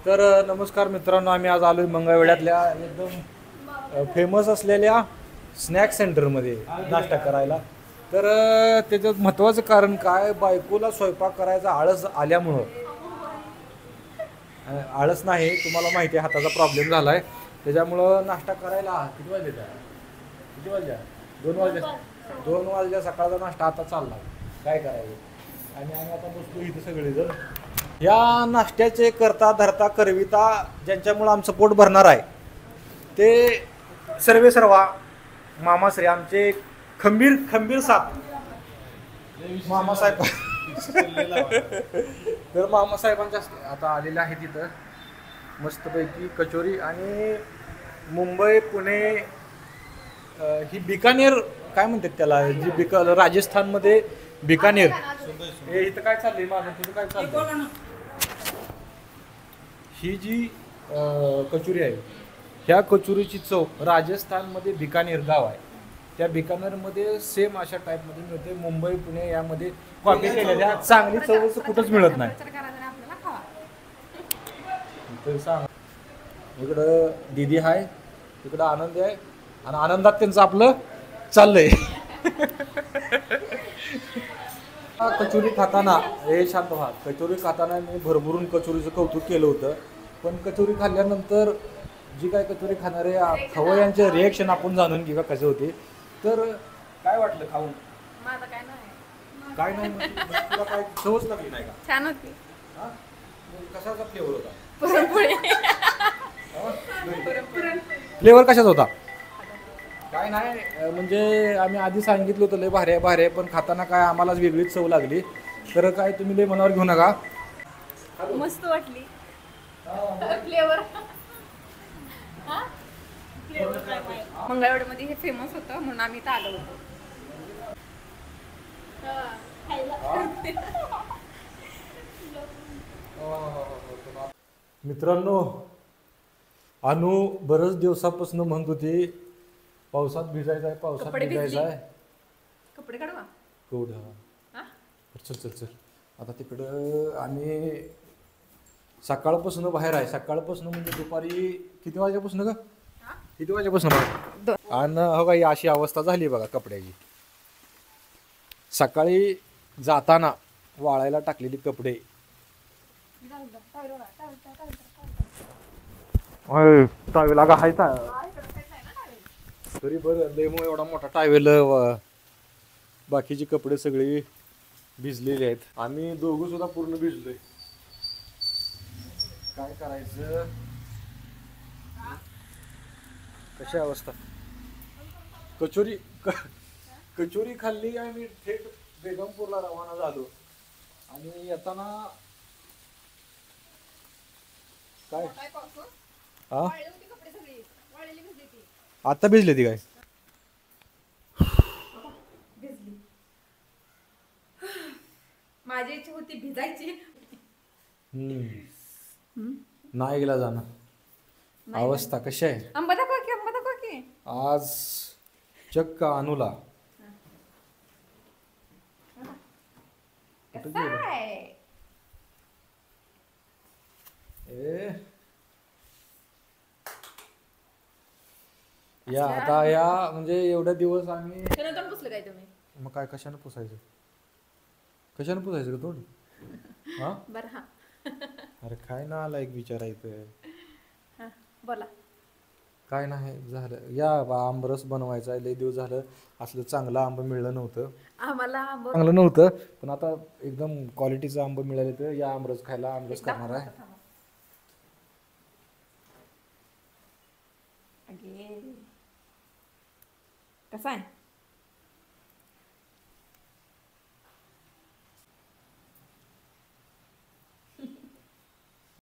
तर नमस्कार मित्रांनो, आम्ही आज आलोय मंगळवेढ्यातल्या एकदम फेमस असलेल्या स्नॅक सेंटरमध्ये नाश्ता करायला. तर त्याचं महत्त्वाचं कारण काय, बायकोला स्वयंपाक करायचा आळस आल्यामुळं, आळस नाही तुम्हाला माहिती आहे, हाताचा प्रॉब्लेम झाला आहे, त्याच्यामुळं नाश्ता करायला किती वाजले त्या किती वाजल्या 2 वाजल्या सकाळचा नाश्ता आता चालला काय करायचं. आणि आम्ही आता बसलो इथं सगळेजण या नाश्त्याचे करता धरता करविता ज्यांच्यामुळं आमचं पोट भरणार आहे ते सर्वे सर्वा मामाश्री आमचे खंबीर खंबीर साथ मामासाहेब. तर मामासाहेबांच्या आता आलेले आहे तिथं मस्तपैकी कचोरी आणि मुंबई पुणे ही बिकानेर काय म्हणतात त्याला, जी राजस्थानमध्ये बिकानेर. हे इथं काय चाललंय माझं, तुझं काय चाललंय. ही जी कचोरी आहे, ह्या कचोरीची चव राजस्थानमध्ये बिकानेर गाव आहे, त्या बिकानेरमध्ये सेम अशा टाईपमध्ये मिळते. मुंबई पुणे यामध्ये कॉपी केलेल्या चांगली चव कुठंच मिळत नाही. तर सांग, इकडं दीदी आहे, इकडं आनंद आहे, आणि आनंदात त्यांचं आपलं चाललंय. कचोरी खाताना हे शांत व्हा, कचोरी खाताना मी भरभरून कचोरीचं कौतुक केलं होतं, पण कचोरी खाल्ल्यानंतर जी काय कचोरी खाणारे खवय्यांचे रिएक्शन आपण जाणून घेऊया कसे होते. तर काय वाटलं खाऊन. माझं काय नाही. काय नाही तुला काय चवच लागली नाही का. छान होती. हा कशाचा फ्लेवर होता. पुरणपोळी. फ्लेवर कशाचा होता. काय नाही म्हणजे आम्ही आधी सांगितलं होतं लय भारी आहे भारी आहे, पण खाताना काय आम्हालाच वेगळीच चव लागली. तर काय तुम्ही लय मनावर घेऊ नका. मस्त वाटली. फ्लेवर मंगळवेढ्यामध्ये हे फेमस होतं म्हणून आम्ही इथं आलो होतो. मित्रांनो, अनु बरंच दिवसापासून म्हणत होती पावसात भिजायचं आहे, पावसात कपडे भिजायचं आहे. कपडे काढवा. केवढं चल चल चल. आता तिकडं आम्ही सकाळपासून बाहेर आहे, सकाळपासून म्हणजे दुपारी किती वाजेपासून का, किती वाजेपासून बघा. आणि हो का, अशी अवस्था झाली बघा कपड्याची. सकाळी जाताना वाळायला टाकलेली कपडे टावेल अगा हायचा तरी बरं लय मग एवढा मोठा टावेल. बाकीची कपडे सगळी भिजलेली आहेत, आम्ही दोघं सुद्धा पूर्ण भिजलोय. काय करायचं, कशी अवस्था. कचोरी कचोरी खाल्ली आणि थेट बेगमपूरला रवाना झालो. आणि येताना काय हा आता भिजली ती काय. माझी इच्छा होती भिजायची. नाही गेला जाणं. अवस्था कशी आहे. आंबा दाखवा की, आंबा दाखवा की. आज चक्क अनुला या आता या म्हणजे एवढ्या दिवस आम्ही पुसलं काय तुम्ही. मग काय कशानं पुसायचं, कशानं पुसायचं का तोंड. हा बरं हा. अरे काय ना आला एक विचारायचं. हा बोला. काय नाही झालं या बा, आंबरस बनवायचा आहे, लय दिवस झालं असलं चांगलं आंब मिळलं नव्हतं. आम्हाला आंबा चांगलं नव्हतं पण आता एकदम क्वालिटीचं आंब मिळाले, तर या आमरस खायला आमरस करणार आहे. कसा आहे.